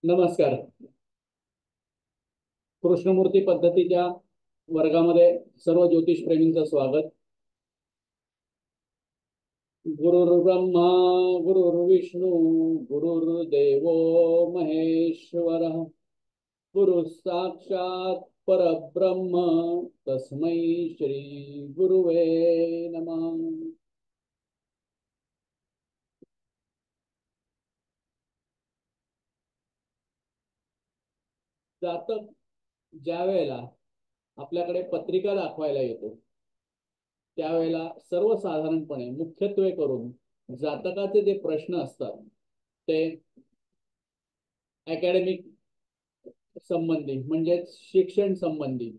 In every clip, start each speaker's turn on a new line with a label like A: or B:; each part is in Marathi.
A: नमस्कार. कृष्णमूर्ती पद्धतीच्या वर्गामध्ये सर्व ज्योतिष प्रेमींचं स्वागत. गुरुर्ब्रह्मा गुरुर्विष्णू गुरुर्देवो महेश्वरः गुरु साक्षात परब्रह्म तस्मै श्री गुरुवे नमः. जातक ज्या वेळेला आपल्याकडे पत्रिका दाखवायला येतो त्यावेळेला सर्वसाधारणपणे मुख्यत्वे करून जातकाचे जे प्रश्न असतात ते अकॅडमिक संबंधी म्हणजेच शिक्षण संबंधी,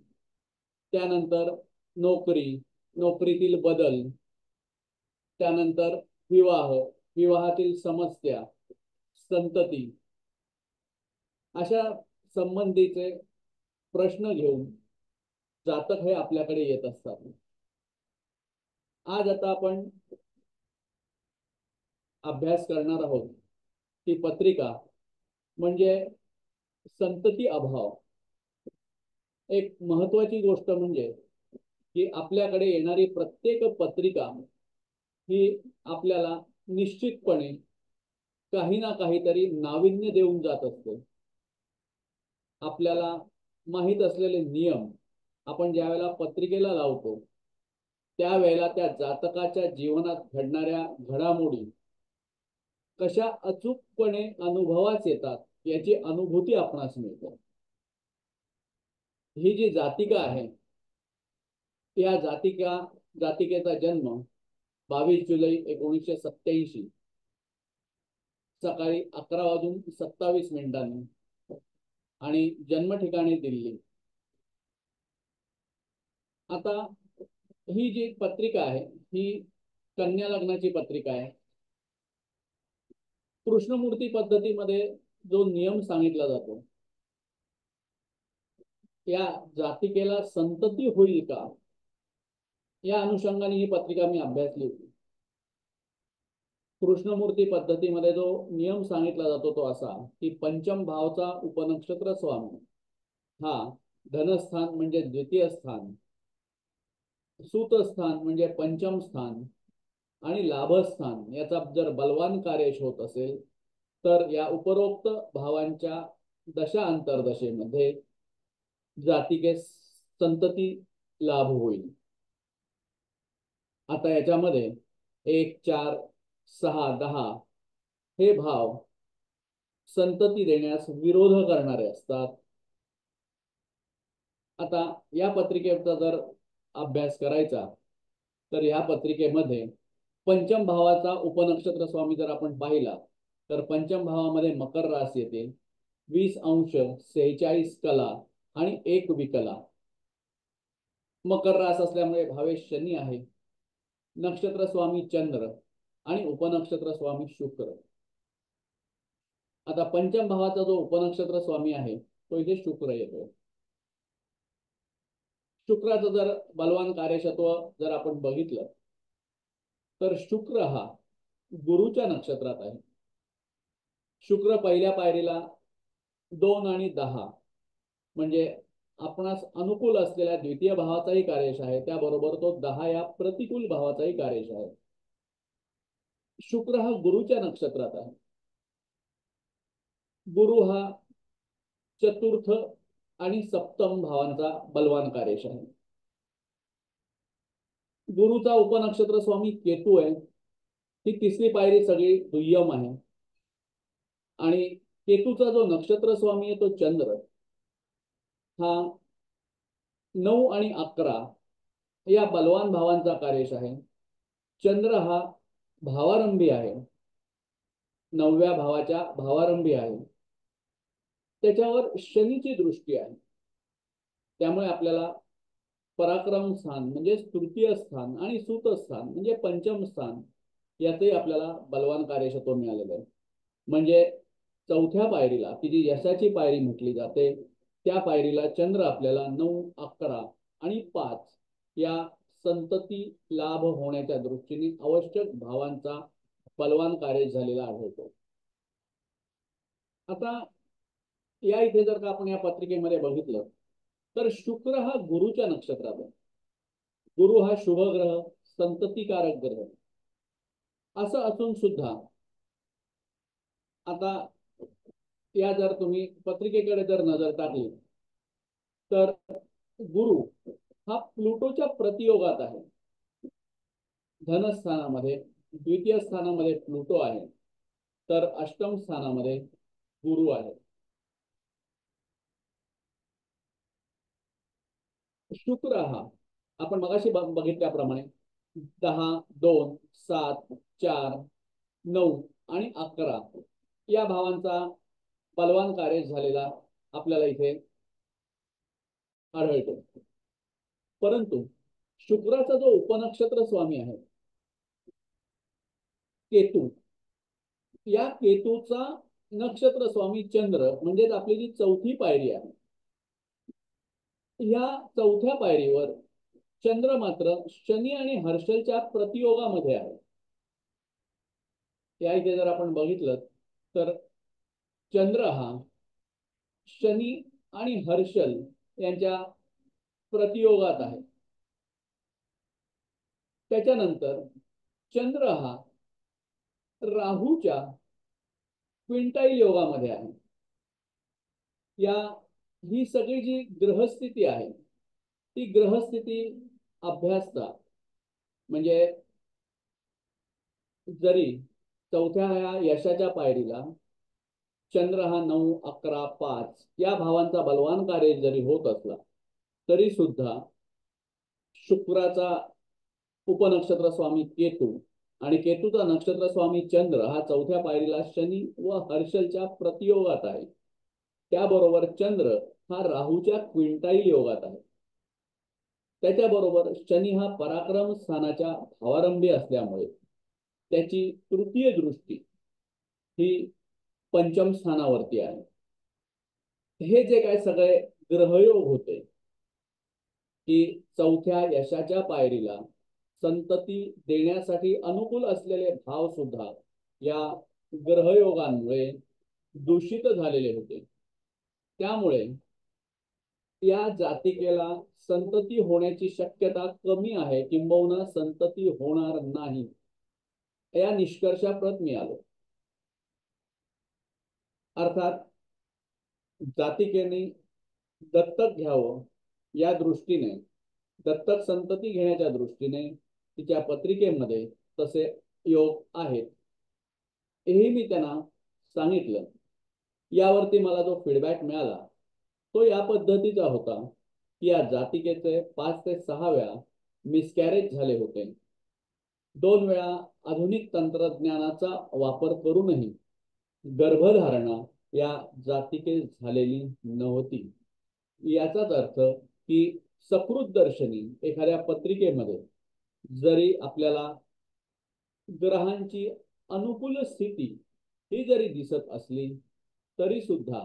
A: त्यानंतर नोकरी, नोकरीतील बदल, त्यानंतर विवाह, विवाहातील समस्या, संतती अशा संबंधीचे प्रश्न घेऊन जातक हे आपल्याकडे येत असतात. आज आता आपण अभ्यास करणार आहोत ती पत्रिका म्हणजे संतती अभाव. एक महत्वाची गोष्ट म्हणजे की आपल्याकडे येणारी प्रत्येक पत्रिका ही आपल्याला निश्चितपणे काही ना काहीतरी नाविन्य देऊन जात असते. आपल्याला माहीत असलेले नियम आपण ज्या वेळेला पत्रिकेला लावतो त्यावेळेला त्या जातकाच्या जीवनात घडणाऱ्या घडामोडी कशा अचूकपणे अनुभवास येतात याची अनुभूती आपणास मिळते. ही जी जातिका आहे या जातिकेचा जन्म 22 जुलै 1987 सकाळी 11 वाजून 27 मिनिटांनी आणि जन्म ठिकाणी दिल्ली. आता ही जी पत्रिका आहे ही कन्या लग्नाची पत्रिका आहे. कृष्णमूर्ती पद्धतीमध्ये जो नियम सांगितला जातो या जातिकेला संतती होईल का या अनुषंगाने ही पत्रिका मी अभ्यासली होती. कृष्णमूर्ती पद्धतीमध्ये जो नियम सांगितला जातो तो असा की पंचम भावचा उपनक्षत्र स्वामी हा धनस्थान म्हणजे द्वितीय स्थान, सूतस्थान म्हणजे पंचम स्थान आणि लाभस्थान याचा जर बलवान कार्यश होत असेल तर या उपरोक्त भावांच्या दशा अंतर्दशेमध्ये जातिके संतती लाभ होईल. आता याच्यामध्ये 1, 4, 6, 10 हे भाव संतती देण्यास विरोध करणारे असतात. आता या पत्रिकेचा जर अभ्यास करायचा तर या पत्रिकेमध्ये पंचम भावाचा उपनक्षत्र स्वामी जर आपण पाहिला तर पंचम भावामध्ये मकर रास येते, 20 अंश 46 कला आणि 1 विकला. मकर रास असल्यामुळे भावेश शनी आहे, नक्षत्र स्वामी चंद्र आणि उपनक्षत्र स्वामी शुक्र. आता पंचम भावाचा जो उपनक्षत्र स्वामी आहे तो इथे शुक्र येतो. शुक्राचं जर बलवान कार्यशत्व जर आपण बघितलं तर शुक्र हा गुरुच्या नक्षत्रात आहे. शुक्र पहिल्या पायरीला 2 आणि 10 म्हणजे आपणास अनुकूल असलेल्या द्वितीय भावाचाही कार्यश आहे, त्याबरोबर तो 10 या प्रतिकूल भावाचाही कार्यश आहे. शुक्र हा गुरुच्या नक्षत्रात आहे. गुरु हा चतुर्थ आणि सप्तम भावांचा बलवान कार्यश आहे. गुरुचा उपनक्षत्र स्वामी केतू आहे. ही तिसरी पायरी सगळी दुय्यम आहे. आणि केतूचा जो नक्षत्र स्वामी आहे तो चंद्र हा 9 आणि 11 या बलवान भावांचा कार्यश आहे. चंद्र हा भावारंभी आहे, 9व्या भावाच्या भावारंभी आहे. त्याच्यावर शनीची दृष्टी आहे. त्यामुळे आपल्याला पराक्रम स्थान म्हणजे तृतीय स्थान आणि सूत स्थान म्हणजे पंचम स्थान यातही आपल्याला बलवान कार्यशत्व मिळालेलं आहे. म्हणजे चौथ्या पायरीला की जी यशाची पायरी म्हटली जाते त्या पायरीला चंद्र आपल्याला 9, 11 आणि 5 या संतती लाभ होण्याच्या दृष्टीने आवश्यक भावांचा बलवान कार्य झालेला आढळतो. आता या इथे जर का आपण या पत्रिकेमध्ये बघितलं तर शुक्र हा गुरुच्या नक्षत्रात आहे. गुरु हा शुभ ग्रह, संततिकारक ग्रह असं असून सुद्धा आता या जर तुम्ही पत्रिकेकडे जर नजर टाकली तर गुरु हा प्लुटोच्या प्रतियोगात आहे. धनस्थानामध्ये द्वितीय स्थानामध्ये प्लुटो आहे, तर अष्टम स्थानामध्ये गुरु आहे. शुक्र हा आपण मगाशी बघितल्याप्रमाणे 10, 2, 7, 4, 9 आणि 11 या भावांचा बलवान कार्य झालेला आपल्याला इथे आढळतो. परंतु शुक्राचा जो उपनक्षत्र स्वामी आहे केतू, या केतूचा नक्षत्र स्वामी चंद्र म्हणजेच आपली जी चौथी पायरी आहे, या चौथ्या पायरीवर चंद्र मात्र शनी आणि हर्षलच्या प्रतियोगामध्ये आहे. या इथे जर आपण बघितलं तर चंद्र हा शनी आणि हर्षल यांच्या प्रतियोगात आहे. त्याच्यानंतर चंद्र हा राहूच्या क्विंटाईल योगामध्ये आहे. या ही सगळी जी ग्रहस्थिती आहे ती ग्रहस्थिती अभ्यासता म्हणजे जरी चौथ्या या यशाच्या पायरीला चंद्र हा 9, 11, 5 या भावांचा बलवान कार्य जरी होत असला तरी सुद्धा शुक्राचा उपनक्षत्र स्वामी केतू आणि केतूचा नक्षत्र स्वामी चंद्र हा चौथ्या पायरीला शनी व हर्षलच्या प्रतियोगात आहे. त्याबरोबर चंद्र हा राहूच्या क्विंटाईल योगात आहे. त्याच्याबरोबर शनी हा पराक्रम स्थानाच्या भावारंभी असल्यामुळे त्याची तृतीय दृष्टी ही पंचम स्थानावरती आहे. हे जे काय सगळे ग्रहयोग होते की चौथ्या यशाच्या पायरीला संतती देण्यासाठी अनुकूल असलेले भाव सुद्धा या ग्रहयोगांमुळे दूषित झालेले होते. त्यामुळे या जातिकेला संतती होण्याची शक्यता कमी आहे, किंबहुना संतती होणार नाही या निष्कर्षाप्रत मी आलो. अर्थात जातिकेने दत्तक घ्यावं या दृष्टीने, दत्तक संतती घेण्याच्या दृष्टीने तिच्या पत्रिकेमध्ये तसे योग आहेत, हेही मी त्यांना सांगितलं. यावरती मला जो फीडबॅक मिळाला तो या पद्धतीचा होता की या जातिकेचे 5 ते 6 वेळा मिसकॅरेज झाले होते. 2 वेळा आधुनिक तंत्रज्ञानाचा वापर करूनही गर्भधारणा या जातिके झालेली नव्हती. याचाच अर्थ की सकृत दर्शनी एखाद्या पत्रिकेमध्ये जरी आपल्याला ग्रहांची अनुकूल स्थिती ही जरी दिसत असली तरी सुद्धा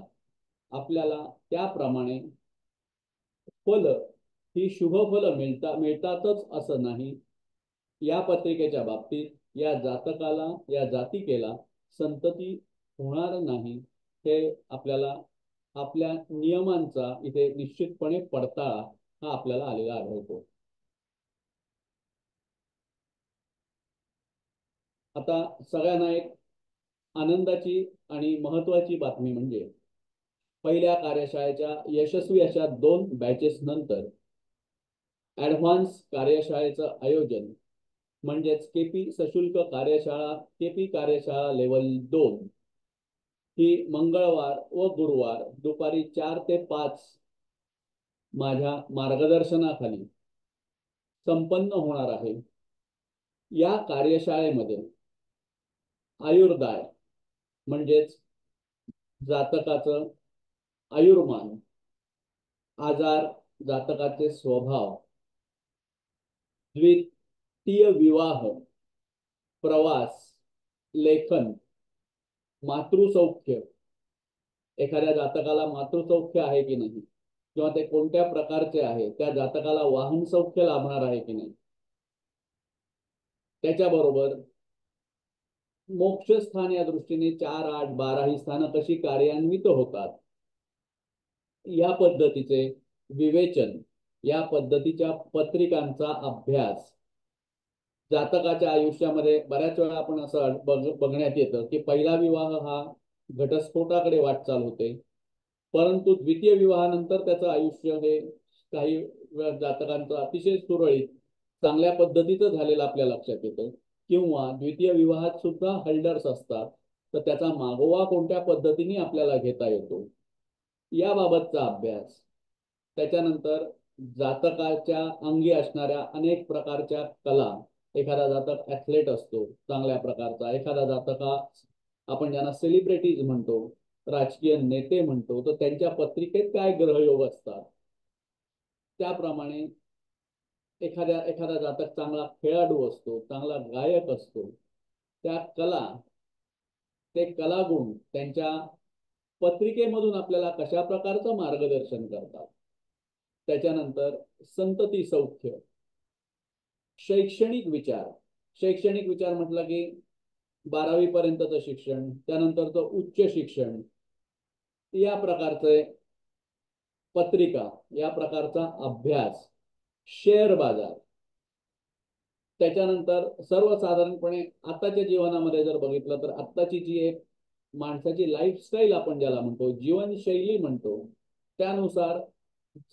A: आपल्याला त्याप्रमाणे फल ही शुभ फल मिळतातच असं नाही. या पत्रिकेच्या बाबतीत या जातकाला, या जातिकेला संतती होणार नाही हे आपल्याला आपल्या नियमांचा इथे निश्चितपणे पडताळा हा आपल्याला आलेला आढळतो. आता सगळ्यांना एक आनंदाची आणि महत्वाची बातमी म्हणजे पहिल्या कार्यशाळेच्या यशस्वी अशा 2 बॅचेस नंतर ऍडव्हान्स कार्यशाळेचं आयोजन म्हणजेच केपी सशुल्क कार्यशाळा, केपी कार्यशाळा लेवल 2 ही मंगळवार व गुरुवार दुपारी 4 ते 5 माझ्या मार्गदर्शनाखाली संपन्न होणार आहे. या कार्यशाळेमध्ये आयुर्दाय म्हणजेच जातकाचं आयुर्मान, आजार, जातकाचे स्वभाव, द्वितीय विवाह, प्रवास, लेखन, मातृसौख्य, एखाद्या जातकाला मातृसौख्य आहे की नाही किंवा ते कोणत्या प्रकारचे आहे, त्या जातकाला वाहन सौख्य लाभणार आहे की नाही, त्याच्याबरोबर मोक्षस्थान या दृष्टीने 4, 8, 12 ही स्थानं कशी कार्यान्वित होतात या पद्धतीचे विवेचन, या पद्धतीच्या पत्रिकांचा अभ्यास जातकाच्या आयुष्यामध्ये बऱ्याच वेळा आपण असं बघण्यात येतं की पहिला विवाह हा घटस्फोटाकडे वाटचाल होते, परंतु द्वितीय विवाहानंतर त्याचं आयुष्य हे काही जातकांचं अतिशय सुरळीत चांगल्या पद्धतीचं झालेलं आपल्या लक्षात येतं. किंवा द्वितीय विवाहात सुद्धा हल्डर्स असतात, तर त्याचा मागोवा कोणत्या पद्धतीने आपल्याला घेता येतो याबाबतचा अभ्यास. त्याच्यानंतर जातकाच्या अंगी असणाऱ्या अनेक प्रकारच्या कला, एखादा जातक ऍथलेट असतो चांगल्या प्रकारचा, एखादा जातक हा आपण ज्यांना सेलिब्रिटीज म्हणतो, राजकीय नेते म्हणतो, तर त्यांच्या पत्रिकेत काय ग्रहयोग असतात, त्याप्रमाणे एखादा जातक चांगला खेळाडू असतो, चांगला गायक असतो, त्या कला, ते कलागुण त्यांच्या पत्रिकेमधून आपल्याला कशा प्रकारचं मार्गदर्शन करतात. त्याच्यानंतर संतती सौख्य, शैक्षणिक विचार. शैक्षणिक विचार म्हटलं की 12वी पर्यंतचं शिक्षण, त्यानंतरचं उच्च शिक्षण, या प्रकारचे पत्रिका, या प्रकारचा अभ्यास, शेअर बाजार. त्याच्यानंतर सर्वसाधारणपणे आताच्या जीवनामध्ये जर बघितलं तर आत्ताची जी एक माणसाची लाईफस्टाईल आपण ज्याला म्हणतो, जीवनशैली म्हणतो, त्यानुसार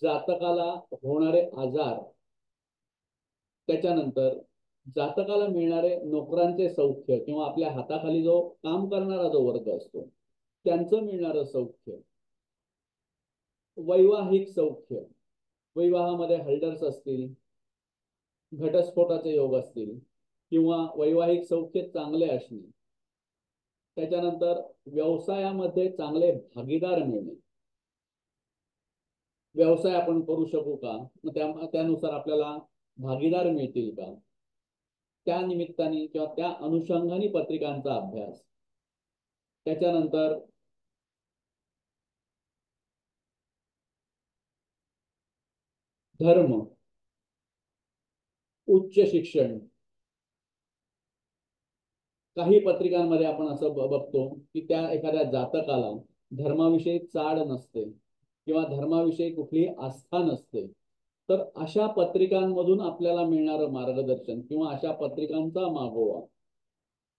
A: जातकाला होणारे आजार, त्याच्यानंतर जातकाला मिळणारे नोकरांचे सौख्य किंवा आपल्या हाताखाली जो काम करणारा जो वर्ग असतो त्यांचं मिळणारं सौख्य, वैवाहिक सौख्य, विवाहामध्ये हल्डर्स असतील, घटस्फोटाचे योग असतील, किंवा वैवाहिक सौख्य चांगले असणे, त्याच्यानंतर व्यवसायामध्ये चांगले भागीदार मिळणे, व्यवसाय आपण करू शकू का, त्यानुसार आपल्याला भागीदार मिळतील का, त्या निमित्ताने किंवा त्या अनुषंगाने पत्रिकांचा अभ्यास. त्याच्यानंतर धर्म, उच्च शिक्षण. काही पत्रिकांमध्ये आपण असं बघतो की त्या एखाद्या जातकाला धर्माविषयी चाड नसते किंवा धर्माविषयी कुठलीही आस्था नसते, तर अशा पत्रिकांमधून आपल्याला मिळणारं मार्गदर्शन किंवा अशा पत्रिकांचा मागोवा,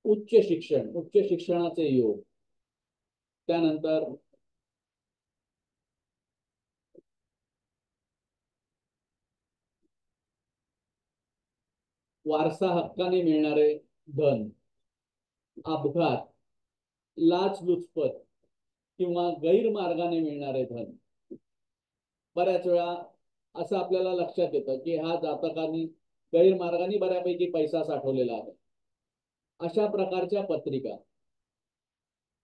A: उच्च शिक्षण, उच्च शिक्षणाचे योग, त्यानंतर वारसा हक्काने मिळणारे धन, अपघात, लाचलुचपत किंवा गैरमार्गाने मिळणारे धन. बऱ्याच वेळा असं आपल्याला लक्षात येतं की हा जातकांनी गैरमार्गाने बऱ्यापैकी पैसा साठवलेला आहे. अशा प्रकारच्या पत्रिका,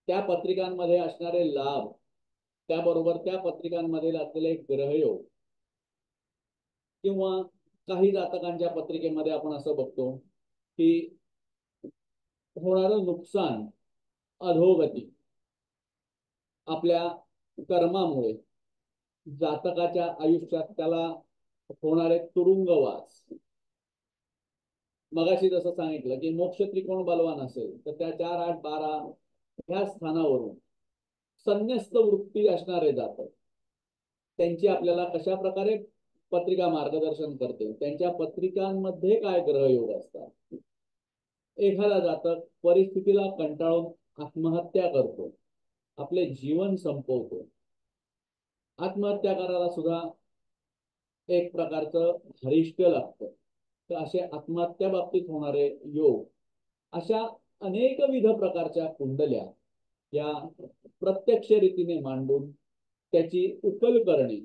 A: त्या पत्रिकांमध्ये असणारे लाभ, त्याबरोबर त्या पत्रिकांमध्ये असलेले ग्रहयोग, किंवा काही जातकांच्या पत्रिकेमध्ये आपण असं बघतो की होणारं नुकसान, अधोगती, आपल्या कर्मामुळे जातकाच्या आयुष्यात त्याला होणारे तुरुंगवास. मगाशी जसं सांगितलं की मोक्ष त्रिकोण बलवान असेल तर त्या 4, 8, 12 ह्या स्थानावरून संन्यस्त वृत्ती असणारे जातक, त्यांची आपल्याला कशा प्रकारे पत्रिका मार्गदर्शन करते, त्यांच्या पत्रिकांमध्ये काय ग्रहयोग असतात. एखादा जातक परिस्थितीला कंटाळून आत्महत्या करतो, आपले जीवन संपवतो. आत्महत्या करायला सुद्धा एक प्रकारचं हरिष्ट लागतं, तर असे आत्महत्या बाबतीत होणारे योग, अशा अनेकविध प्रकारच्या कुंडल्या या प्रत्यक्ष रीतीने मांडून त्याची उकल करणे,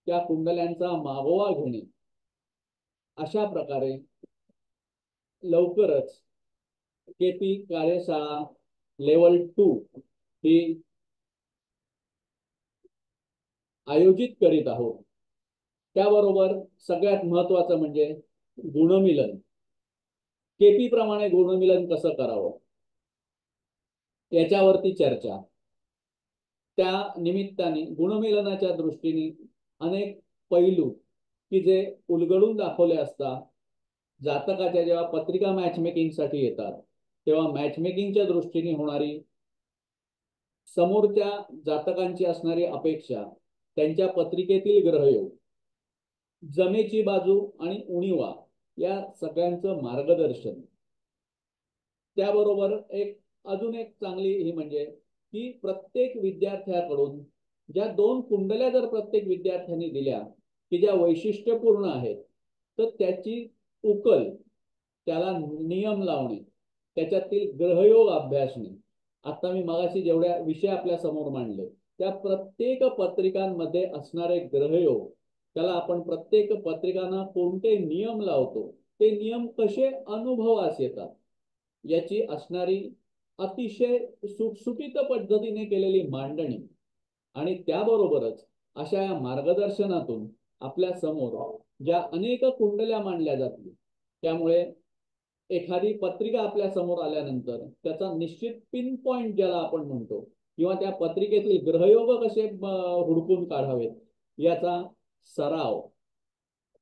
A: त्या कुंडल्यांचा मागोवा घेणे, अशा प्रकारे लवकरच केपी कार्यशाळा लेवल 2 ही आयोजित करीत आहोत. त्याबरोबर सगळ्यात महत्वाचं म्हणजे गुणमिलन. केपी प्रमाणे गुणमिलन कसं करावं याच्यावरती चर्चा. त्या निमित्ताने गुणमिलनाच्या दृष्टीने अनेक पैलू की जे उलगडून दाखवले असता जातकाच्या जेव्हा पत्रिका मॅचमेकिंगसाठी येतात तेव्हा मॅचमेकिंगच्या दृष्टीने होणारी समोरच्या जातकांची असणारी अपेक्षा, त्यांच्या पत्रिकेतील ग्रहयोग, जमेची बाजू आणि उणिवा या सगळ्यांचं मार्गदर्शन. त्याबरोबर अजून एक चांगली ही म्हणजे की प्रत्येक विद्यार्थ्याकडून ज्या 2 कुंडल्या जर प्रत्येक विद्यार्थ्यांनी दिल्या की ज्या वैशिष्ट्यपूर्ण आहेत, तर त्याची उकल, त्याला नियम लावणे, त्याच्यातील ग्रहयोग अभ्यासणे. आता मी मगाशी जेवढ्या विषय आपल्या समोर मांडले त्या प्रत्येक पत्रिकांमध्ये असणारे ग्रहयोग, त्याला आपण प्रत्येक पत्रिकांना कोणते नियम लावतो, ते नियम कसे अनुभवास येतात याची असणारी अतिशय सुटसुटीत पद्धतीने केलेली मांडणी. आणि त्याबरोबरच अशा या मार्गदर्शनातून आपल्या समोर ज्या अनेक कुंडल्या मांडल्या जातील, त्यामुळे एखादी पत्रिका आपल्या समोर आल्यानंतर त्याचा निश्चित पिन पॉइंट ज्याला आपण म्हणतो, किंवा त्या पत्रिकेतील ग्रहयोग कसे हुडकून काढावेत याचा सराव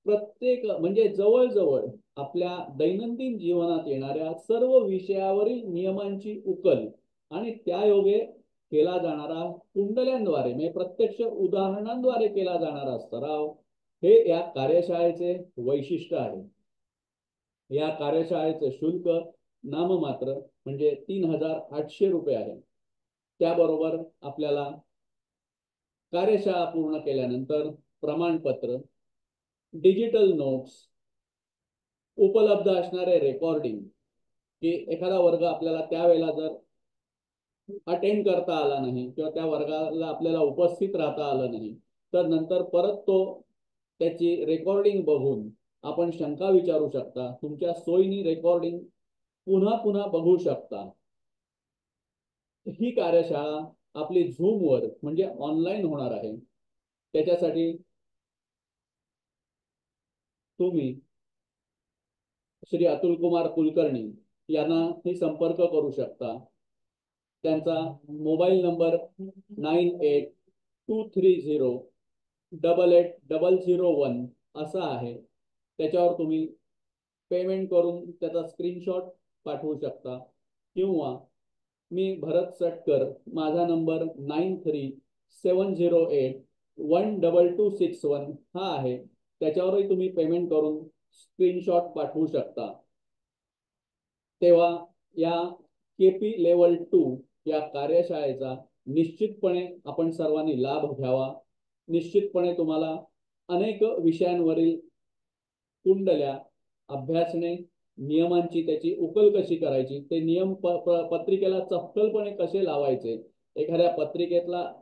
A: प्रत्येक म्हणजे जवळजवळ आपल्या दैनंदिन जीवनात येणाऱ्या सर्व विषयावरील नियमांची उकल आणि त्यायोगे केला जाणारा कुंडल्यांद्वारे म्हणजे प्रत्यक्ष उदाहरणांद्वारे केला जाणारा सराव हे या कार्यशाळेचे वैशिष्ट्य आहे. या कार्यशाळेचे शुल्क नाममात्र म्हणजे 3,800 रुपये आहे. त्याबरोबर आपल्याला कार्यशाळा पूर्ण केल्यानंतर प्रमाणपत्र, डिजिटल नोट्स, उपलब्ध असणारे रेकॉर्डिंग, की एखादा वर्ग आपल्याला त्यावेळेला जर अटेंड करता आला नाही किंवा त्या वर्गाला आपल्याला उपस्थित राहता आलं नाही, तर नंतर परत तो त्याची रेकॉर्डिंग बघून आपण शंका विचारू शकता, तुमच्या सोयीनी रेकॉर्डिंग पुन्हा पुन्हा बघू शकता. ही कार्यशाळा आपली झूमवर म्हणजे ऑनलाईन होणार आहे. त्याच्यासाठी तुम्ही श्री अतुल कुमार कुलकर्णी यांना ही संपर्क करू शकता. त्यांचा मोबाईल नंबर 9823088001 असा आहे. त्याच्यावर तुम्ही पेमेंट करून त्याचा स्क्रीनशॉट पाठवू शकता, किंवा मी भरत सटकर, माझा नंबर 9370812261 हा आहे. त्याच्यावरही तुम्ही पेमेंट करून स्क्रीनशॉट पाठवू शकता. तेव्हा या केपी लेवल 2 या कार्यशाळेचा निश्चितपणे आपण सर्वांनी लाभ घ्यावा. निश्चितपणे तुम्हाला अनेक विषयांवरील कुंडल्या अभ्यासणे, नियमांची त्याची उकल कशी करायची, ते नियम पत्रिकेला चपखलपणे कसे लावायचे, एखाद्या पत्रिकेतला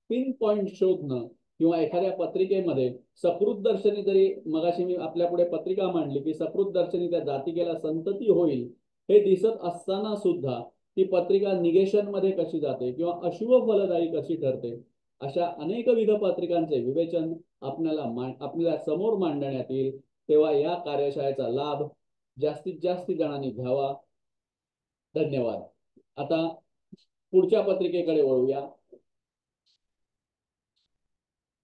A: पिन पॉइंट शोधणं, किंवा एखाद्या पत्रिकेमध्ये सकृत दर्शनी जरी, मगाशी मी आपल्या पुढे पत्रिका मांडली की सकृत दर्शनी त्या जातिकेला संतती होईल हे दिसत असताना सुद्धा ती पत्रिका निगेशन मध्ये कशी जाते किंवा अशुभ फलदायी कशी ठरते, अशा अनेकविध पत्रिकांचे विवेचन आपल्याला समोर मांडण्यात येईल. तेव्हा या कार्यशाळेचा लाभ जास्तीत जास्त जणांनी घ्यावा. धन्यवाद. आता पुढच्या पत्रिकेकडे वळूया.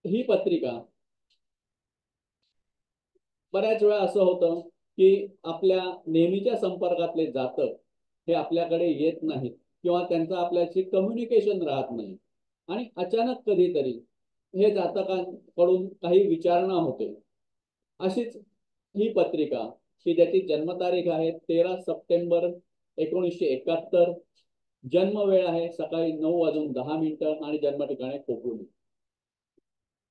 A: ही पत्रिका बऱ्याच वेळा असं होतं की आपल्या नेहमीच्या संपर्कातले जातक हे आपल्याकडे येत नाहीत किंवा त्यांचा आपल्याशी कम्युनिकेशन राहत नाही, आणि अचानक कधीतरी हे जातकांकडून काही विचारणा होते. अशीच ही पत्रिका की ज्याची जन्मतारीख आहे 13 सप्टेंबर 1971, जन्म वेळ आहे सकाळी 9:10 आणि जन्म ठिकाणी खोपोली.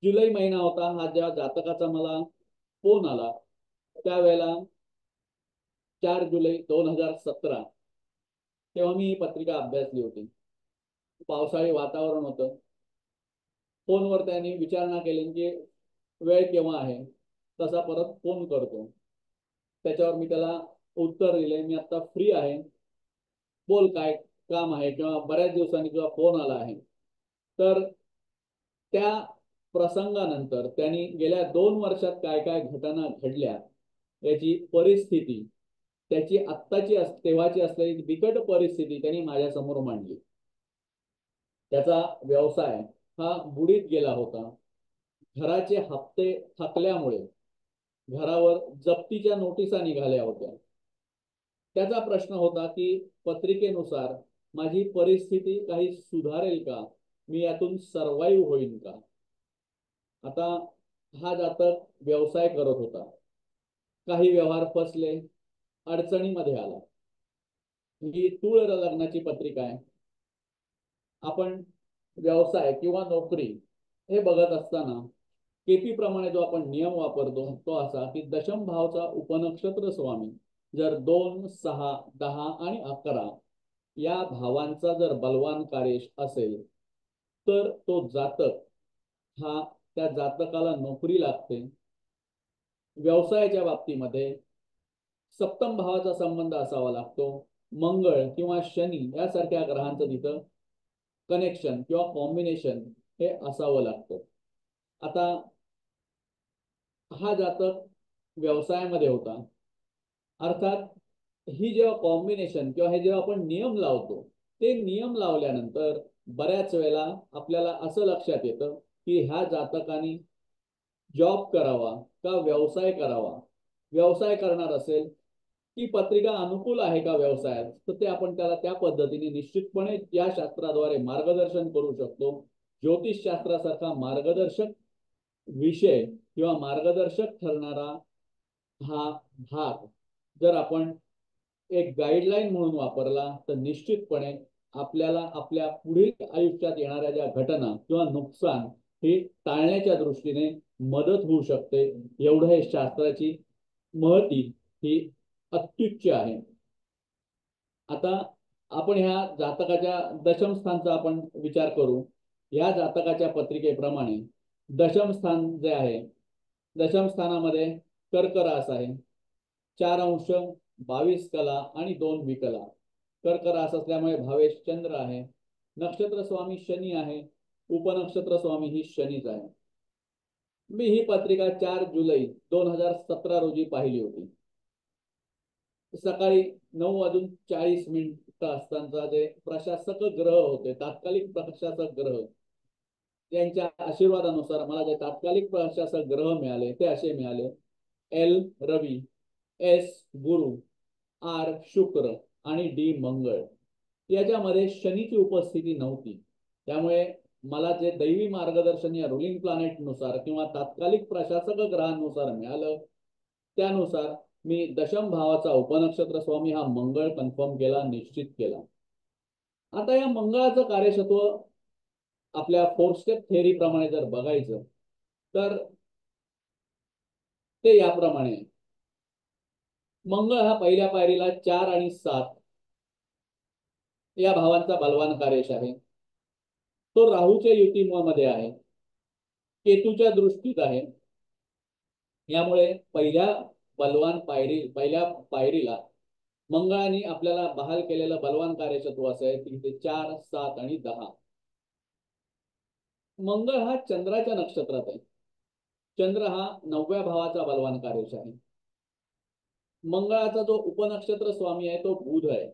A: जुलै महिना होता. हा जेव्हा जातकाचा मला फोन आला त्यावेळेला 4 जुलै 2017, तेव्हा मी ही पत्रिका अभ्यासली होती. पावसाळी वातावरण होतं. फोनवर त्यांनी विचारणा केली की वेळ केव्हा आहे, तसा परत फोन करतो. त्याच्यावर मी त्याला उत्तर दिले, मी आता फ्री आहे, बोल काय काम आहे, किंवा बऱ्याच दिवसांनी किंवा फोन आला आहे. तर त्या प्रसंगानंतर त्यांनी गेल्या 2 वर्षात काय काय घटना घडल्या याची परिस्थिती, त्याची आत्ताची तेव्हाची असलेली बिकट परिस्थिती त्यांनी माझ्यासमोर मांडली. त्याचा व्यवसाय हा बुडीत गेला होता. घराचे हप्ते थकल्यामुळे घरावर जप्तीच्या नोटिसा निघाल्या होत्या. त्याचा प्रश्न होता की पत्रिकेनुसार माझी परिस्थिती काही सुधारेल का, मी यातून सर्वाईव्ह होईल का. आता हा जातक व्यवसाय करत होता, काही व्यवहार फसले, अडचणीमध्ये आला. ही तूळ लग्नाची पत्रिका आहे. आपण व्यवसाय किंवा नोकरी हे बघत असताना केपी प्रमाणे जो आपण नियम वापरतो तो असा की दशम भावचा उपनक्षत्र स्वामी जर 2, 6, 10 आणि 11 या भावांचा जर बलवान कार्यश असेल तर तो जातक हा त्या जातकाला नोकरी लागते. व्यवसायाच्या बाबतीमध्ये सप्तम भावाचा संबंध असावा लागतो. मंगळ किंवा शनी यासारख्या ग्रहांचं तिथं कनेक्शन किंवा कॉम्बिनेशन हे असावं लागतं. आता हा जातक व्यवसायामध्ये होता, अर्थात ही जेव्हा कॉम्बिनेशन किंवा हे जेव्हा आपण नियम लावतो ते नियम लावल्यानंतर बऱ्याच वेळेला आपल्याला असं लक्षात येतं की ह्या जातकाने जॉब करावा का व्यवसाय करावा. व्यवसाय करणार असेल ती पत्रिका अनुकूल आहे का व्यवसायात, तर ते आपण त्याला त्या पद्धतीने निश्चितपणे या शास्त्राद्वारे मार्गदर्शन करू शकतो. ज्योतिष शास्त्रासारखा मार्गदर्शक विषय किंवा मार्गदर्शक ठरणारा हा भाग जर आपण एक गाईडलाईन म्हणून वापरला तर निश्चितपणे आपल्याला आपल्या पुढील आयुष्यात येणाऱ्या ज्या घटना किंवा नुकसान हे टाळण्याच्या दृष्टीने मदत होऊ शकते. एवढं हे शास्त्राची महती ही अत्युच्च आहे. आता आपण ह्या जातकाच्या दशम स्थानचा आपण विचार करू. या जातकाच्या पत्रिकेप्रमाणे दशम स्थान जे आहे, दशम स्थानामध्ये कर्क रास आहे. 4 अंश 22 कला आणि 2 विकला. कर्क रास असल्यामुळे भावेश चंद्र आहे. नक्षत्र स्वामी शनी आहे. उपनक्षत्र स्वामी ही शनीच आहे. मी ही पत्रिका 4 जुलै 2017 रोजी पाहिली होती. सकाळी 9:40 असताना जे प्रशासक ग्रह होते, तात्कालिक प्रशासक ग्रह, त्यांच्या आशीर्वादानुसार मला जे तात्कालिक प्रशासक ग्रह मिळाले ते असे मिळाले: एल रवी, एस गुरु, आर शुक्र आणि डी मंगळ. याच्यामध्ये शनीची उपस्थिती नव्हती. त्यामुळे मला जे दैवी मार्गदर्शन या रुलिंग प्लॅनेट नुसार किंवा तात्कालिक प्रशासक ग्रहांनुसार मिळालं त्यानुसार मी दशम भावाचा उपनक्षत्र स्वामी हा मंगळ कन्फर्म केला, निश्चित केला. आता या मंगळाचं कार्यक्षत्व आपल्या 4 स्टेप थेअरी प्रमाणे जर बघायचं तर ते याप्रमाणे: मंगळ हा पहिल्या पायरीला 4 आणि 7 या भावांचा बलवान कार्यश आहे. तो राहूच्या युतीमध्ये आहे, केतूच्या दृष्टीत आहे. यामुळे पहिल्या पायरीला मंगळाने आपल्याला बहाल केलेलं बलवान कार्यक्षत्व असं आहे की ते 4, 7 आणि 10. मंगळ हा चंद्राच्या नक्षत्रात आहे. चंद्र हा 9व्या भावाचा बलवान कार्यश आहे. मंगळाचा जो उपनक्षत्र स्वामी आहे तो बुध आहे.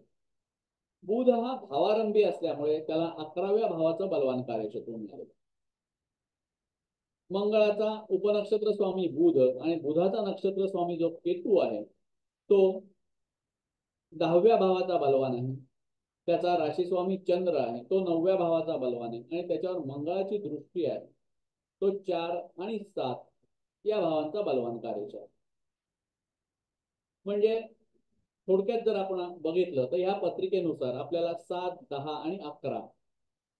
A: बुध हा भावारंभी असल्यामुळे त्याला 11व्या भावाचा बलवान कार्यक्षेत्र मिळाले. मंगळाचा उपनक्षत्र स्वामी बुध आणि बुधाचा नक्षत्र स्वामी जो केतू आहे तो 10व्या भावाचा बलवान आहे. त्याचा राशी स्वामी चंद्र आहे, तो 9व्या भावाचा बलवान आहे आणि त्याच्यावर मंगळाची दृष्टी आहे. तो 4 आणि 7 या भावांचा बलवान कार्यश आहे. म्हणजे थोडक्यात जर आपण बघितलं तर या पत्रिकेनुसार आपल्याला 7, 10 आणि 11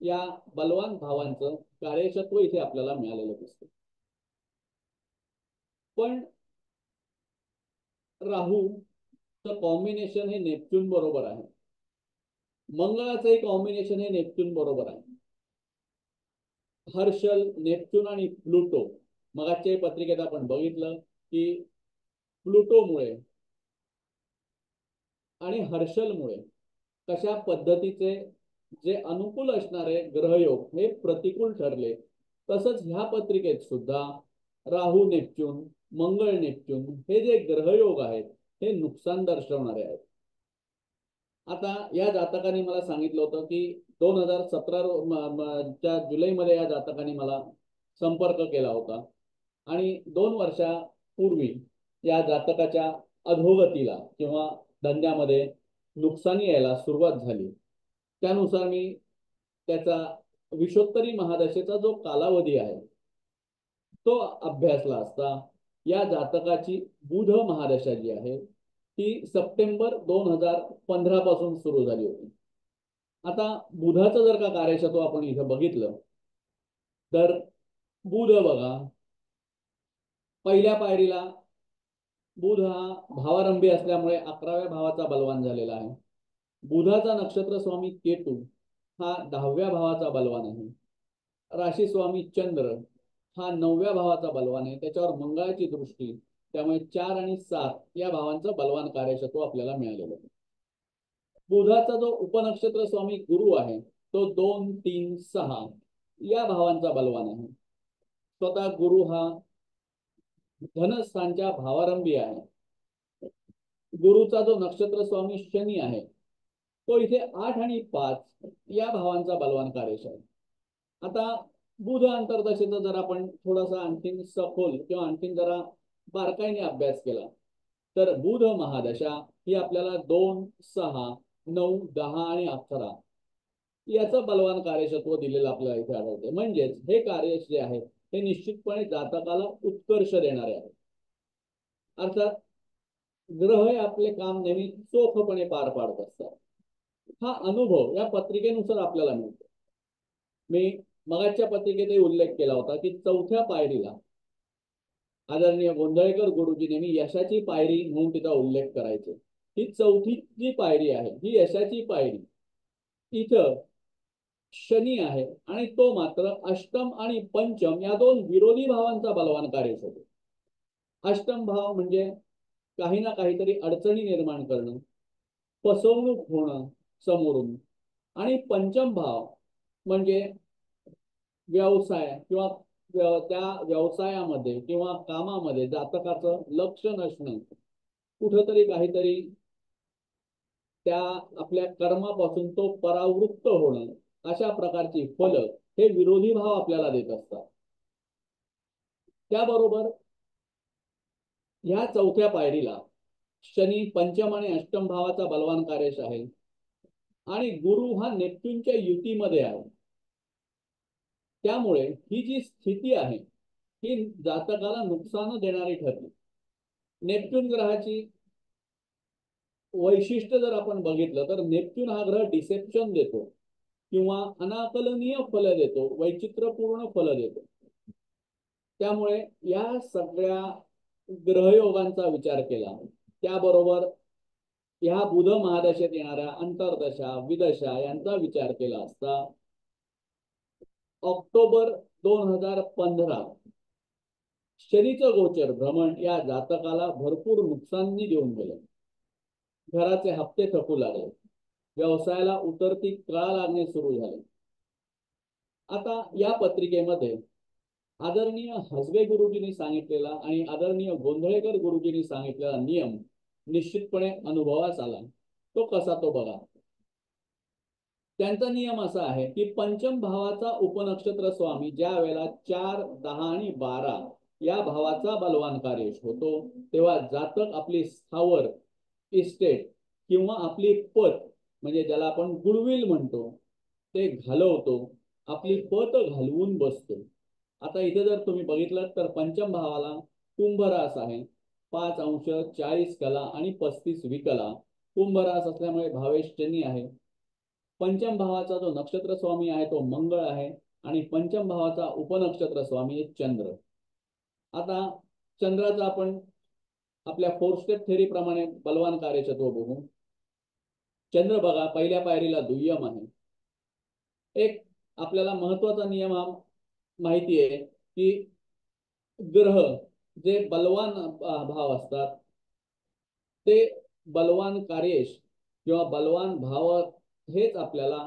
A: या बलवान भावांचं कार्यक्षत्व इथे आपल्याला मिळालेलं दिसतं. पण राहूचं कॉम्बिनेशन हे नेपच्यून बरोबर आहे. मंगळाचंही कॉम्बिनेशन हे नेपच्यून बरोबर आहे. हर्षल, नेपच्यून आणि प्लुटो, मगाच्या पत्रिकेत आपण बघितलं की प्लुटोमुळे आणि हर्षलमुळे कशा पद्धतीचे जे अनुकूल असणारे ग्रहयोग हे प्रतिकूल ठरले. तसंच ह्या पत्रिकेत सुद्धा राहू नेपच्यून, मंगळ नेपच्यून हे जे ग्रहयोग आहेत हे नुकसान दर्शवणारे आहेत. आता या जातकाने मला सांगितलं होतं की 2017 जुलैमध्ये या जातकाने मला संपर्क केला होता आणि 2 वर्षापूर्वी या जातकाच्या अधोगतीला किंवा धंद्यामध्ये नुकसानी यायला सुरुवात झाली. त्यानुसार मी त्याचा विषोत्तरी महादशेचा जो कालावधी आहे तो अभ्यासला असता या जातकाची बुध महादशा जी आहे ती सप्टेंबर 2015 पासून सुरू झाली होती. आता बुधाचं जर का कार्यक्षेत्र आपण इथं बघितलं तर बुध बघा, पहिल्या पायरीला बुध हा भावारंभी असल्यामुळे 11व्या भावाचा बलवान झालेला आहे. बुधाचा नक्षत्र स्वामी केतू हा 10व्या भावाचा बलवान आहे. राशी स्वामी चंद्र हा 9व्या भावाचा बलवान आहे. त्याच्यावर मंगळाची दृष्टी, त्यामुळे 4 आणि 7 या भावांचं बलवान कार्यक्षेत्र आपल्याला मिळालेलं आहे. बुधाचा जो उपनक्षत्र स्वामी गुरु आहे तो 2, 3, 6 या भावांचा बलवान आहे. स्वतः गुरु हा धनस्थानच्या भावारंभी आहे. गुरुचा जो नक्षत्र स्वामी शनी आहे तो इथे 8 आणि 5 या भावांचा बलवान कार्यश आहे. आता बुध अंतर्दशेचा जर आपण थोडासा आणखीन सखोल किंवा आणखीन जरा बारकाईने अभ्यास केला तर बुध महादशा ही आपल्याला 2, 6, 9, 10 आणि 11 याचं बलवान कार्यक्षत्व दिलेलं आपल्याला इथे आढळते. म्हणजेच हे कार्य जे आहे हे निश्चितपणे जातकाला उत्कर्ष देणारे आहे. अर्थात ग्रह हे आपले काम नेहमी चोखपणे पार पाडत असतात. हा अनुभव या पत्रिकेनुसार आपल्याला मिळतो. मी मगाच्या पत्रिकेतही उल्लेख केला होता की 4थ्या पायरीला आदरणीय गोंधळेकर गुरुजी नेहमी यशाची पायरी म्हणून तिचा उल्लेख करायचे. ही 4थी जी पायरी आहे ही यशाची पायरी. इथं शनी आहे आणि तो मात्र अष्टम आणि पंचम या 2 विरोधी भावांचा बलवान कार्य होतो. अष्टम भाव म्हणजे काही ना काहीतरी अडचणी निर्माण करणं, फसवणूक होणं समोरून, आणि पंचम भाव म्हणजे व्यवसाय किंवा त्या व्यवसायामध्ये किंवा कामामध्ये जातकाचं लक्ष नसणं, कुठंतरी काहीतरी त्या आपल्या कर्मापासून तो परावृत्त होणं, अशा प्रकारची फलं हे विरोधी भाव आपल्याला देत असतात. त्याबरोबर ह्या 4थ्या पायरीला शनी पंचम आणि अष्टम भावाचा बलवान कार्यश आहे आणि गुरु हा नेपच्यूनच्या युतीमध्ये आहे. त्यामुळे ही जी स्थिती आहे ही जातकाला नुकसान देणारी ठरली. नेपच्यून ग्रहाची वैशिष्ट्य जर आपण बघितलं तर नेपच्यून हा ग्रह डिसेप्शन देतो किंवा अनाकलनीय फल देतो, वैचित्र्यपूर्ण फल देतो. त्यामुळे या सगळ्या ग्रहयोगांचा विचार केला, त्याबरोबर ह्या बुध महादशेत येणाऱ्या अंतर्दशा विदशा यांचा विचार केला असता ऑक्टोबर 2015 शनीचं गोचर भ्रमण या जातकाला भरपूर नुकसानी देऊन गेलं. घराचे हप्ते थकू लागले, व्यवसायाला उतरती कळा लागणे सुरू झाले. आता या पत्रिकेमध्ये आदरणीय हसबे गुरुजींनी सांगितलेला आणि आदरणीय गोंधळेकर गुरुजींनी सांगितलेला नियम निश्चितपणे अनुभवास आला. तो कसा तो बघा. त्यांचा नियम असा आहे की पंचम भावाचा उपनक्षत्र स्वामी ज्या वेळेला 4, 10 आणि 12 या भावाचा बलवान कार्य होतो तेव्हा जातक आपली स्थावर इस्टेट किंवा आपली पत म्हणजे ज्याला आपण गुडविल म्हणतो ते घालवतो, आपली पत घालवून बसतो. आता इथे जर तुम्ही बघितलं तर पंचम भावाला कुंभ रास आहे, 5 अंश 40 कला आणि 35 विकला. कुंभ रास असल्यामुळे भावेश शनी आहे. पंचम भावाचा जो नक्षत्र स्वामी आहे तो मंगळ आहे आणि पंचम भावाचा उपनक्षत्र स्वामी चंद्र. आता चंद्राचा आपण आपल्या 4 स्टेप थेरी प्रमाणे बलवान कार्यक्षेत्र बघू. चंद्र बघा पहिल्या पायरीला दुय्यम आहे. एक आपल्याला महत्वाचा नियम हा माहिती आहे की ग्रह जे बलवान भाव असतात ते बलवान कार्येश किंवा बलवान भाव हेच आपल्याला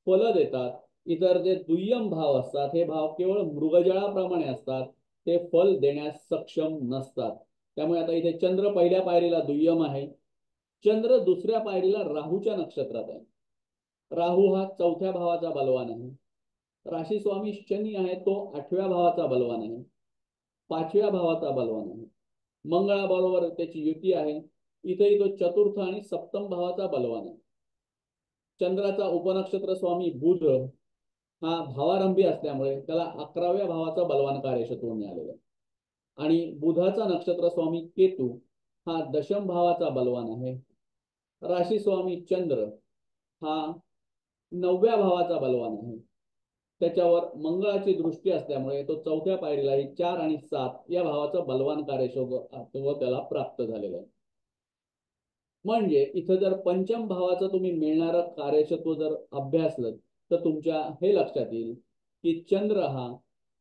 A: फल देतात. इतर जे दुय्यम भाव असतात हे भाव केवळ मृगजळाप्रमाणे असतात, ते फल देण्यास सक्षम नसतात. त्यामुळे आता इथे चंद्र पहिल्या पायरीला दुय्यम आहे. चंद्र दुसऱ्या पायरीला राहूच्या नक्षत्रात आहे. राहू हा 4थ्या भावाचा बलवान आहे. राशी स्वामी शनी आहे तो 8व्या भावाचा बलवान आहे, 5व्या भावाचा बलवान आहे. मंगळाबरोबर त्याची युती आहे. इथेही तो 4थ आणि सप्तम भावाचा बलवान आहे. चंद्राचा उपनक्षत्र स्वामी बुध हा भावारंभी असल्यामुळे त्याला 11व्या भावाचा बलवान कार्यक्षेत्र मिळालेला आहे. आणि बुधाचा नक्षत्र स्वामी केतू हा दशम भावाचा बलवान आहे. राशी स्वामी चंद्र हा 9व्या भावाचा बलवान आहे. त्याच्यावर मंगळाची दृष्टी असल्यामुळे तो 4थ्या पायरीलाही 4 आणि 7 या भावाचा बलवान कार्यक्षेत्र त्याला प्राप्त झालेला आहे. म्हणजे इथं जर पंचम भावाचं तुम्ही मिळणारं कार्यक्षेत्र जर अभ्यासलं तर तुमच्या हे लक्षात येईल की चंद्र हा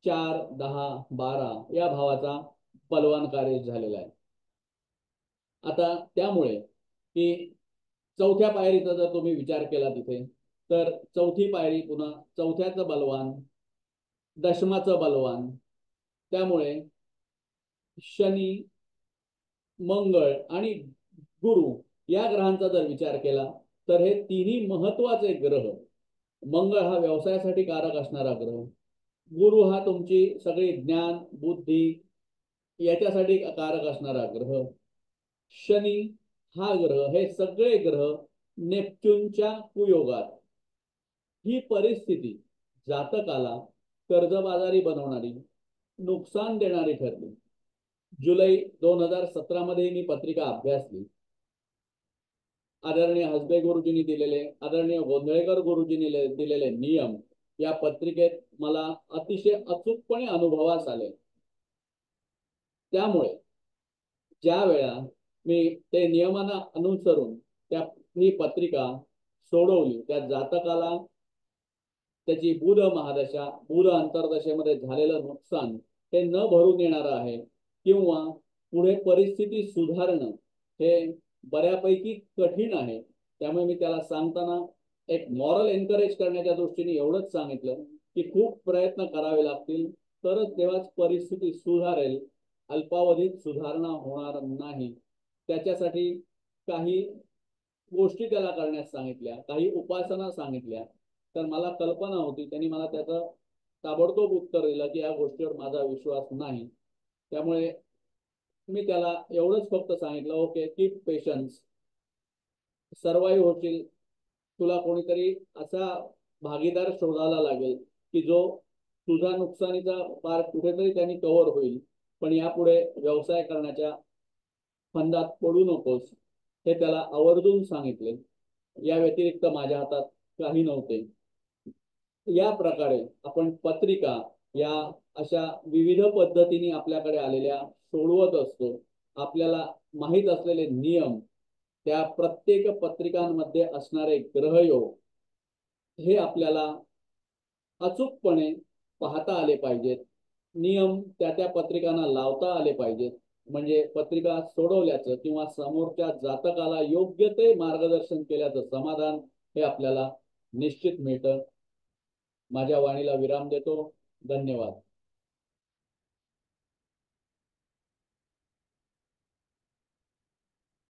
A: 4, 10, 12 या भावाचा बलवान कार्य झालेला आहे. आता त्यामुळे की 4थ्या पायरीचा जर तुम्ही विचार केला तिथे तर 4थी पायरी पुन्हा 4थ्याचं बलवान, दशमाचं बलवान, त्यामुळे शनी, मंगळ आणि गुरु या ग्रहांचा जर विचार केला तर हे तिन्ही महत्वाचे ग्रह, मंगळ हा व्यवसायासाठी कारक असणारा ग्रह, गुरु हा तुमची सगळी ज्ञान बुद्धी याच्यासाठी कारक असणारा ग्रह, शनी हा ग्रह, हे सगळे ग्रह नेपच्यूनच्या कुयोगात ही परिस्थिती जातकाला कर्जबाजारी बनवणारी, नुकसान देणारी ठरली. जुलै 2017 मध्ये मी पत्रिका अभ्यासली. आदरणीय हसबे गुरुजींनी दिलेले, आदरणीय गोंधळेकर गुरुजींनी दिलेले नियम या पत्रिकेत मला अतिशय अचूकपणे अनुभवास आले. त्यामुळे ज्या वेळा मी ते नियमांना अनुसरून ही पत्रिका सोडवली, त्या जातकाला त्याची बुध महादशा, बुध अंतर्दशेमध्ये झालेलं नुकसान हे न भरून येणार आहे किंवा पुढे परिस्थिती सुधारणं हे बऱ्यापैकी कठीण आहे. त्यामुळे मी त्याला सांगताना एक मॉरल एनकरेज करण्याच्या दृष्टीने एवढंच सांगितलं की खूप प्रयत्न करावे लागतील तरच तेव्हाच परिस्थिती सुधारेल, अल्पावधीत सुधारणा होणार नाही. त्याच्यासाठी काही गोष्टी त्याला करण्यास सांगितल्या, काही उपासना सांगितल्या. तर मला कल्पना होती, त्यांनी मला त्याचं ताबडतोब उत्तर दिलं की या गोष्टीवर माझा विश्वास नाही. त्यामुळे मी त्याला एवढंच फक्त सांगितलं, ओके कीप पेशन्स, सर्वाईव्ह होशील. तुला कोणीतरी असा भागीदार शोधायला लागेल की जो तुझा नुकसानीचा पार्ट कुठेतरी त्यांनी कव्हर होईल, पण यापुढे व्यवसाय करण्याच्या फंदात पडू नकोस, हे त्याला आवर्जून सांगितले. या व्यतिरिक्त माझ्या हातात काही नव्हते. या प्रकारे आपण पत्रिका या अशा विविध पद्धतीने आपल्याकडे आलेल्या सोडवत असतो. आपल्याला माहीत असलेले नियम, त्या प्रत्येक पत्रिकांमध्ये असणारे ग्रहयोग हे आपल्याला अचूकपणे पाहता आले पाहिजेत. नियम त्या पत्रिकांना लावता आले पाहिजेत. म्हणजे पत्रिका सोडवल्याचं किंवा समोरच्या जातकाला योग्य ते मार्गदर्शन केल्याचं समाधान हे आपल्याला निश्चित मिळतं. माझ्या वाणीला विराम देतो. धन्यवाद.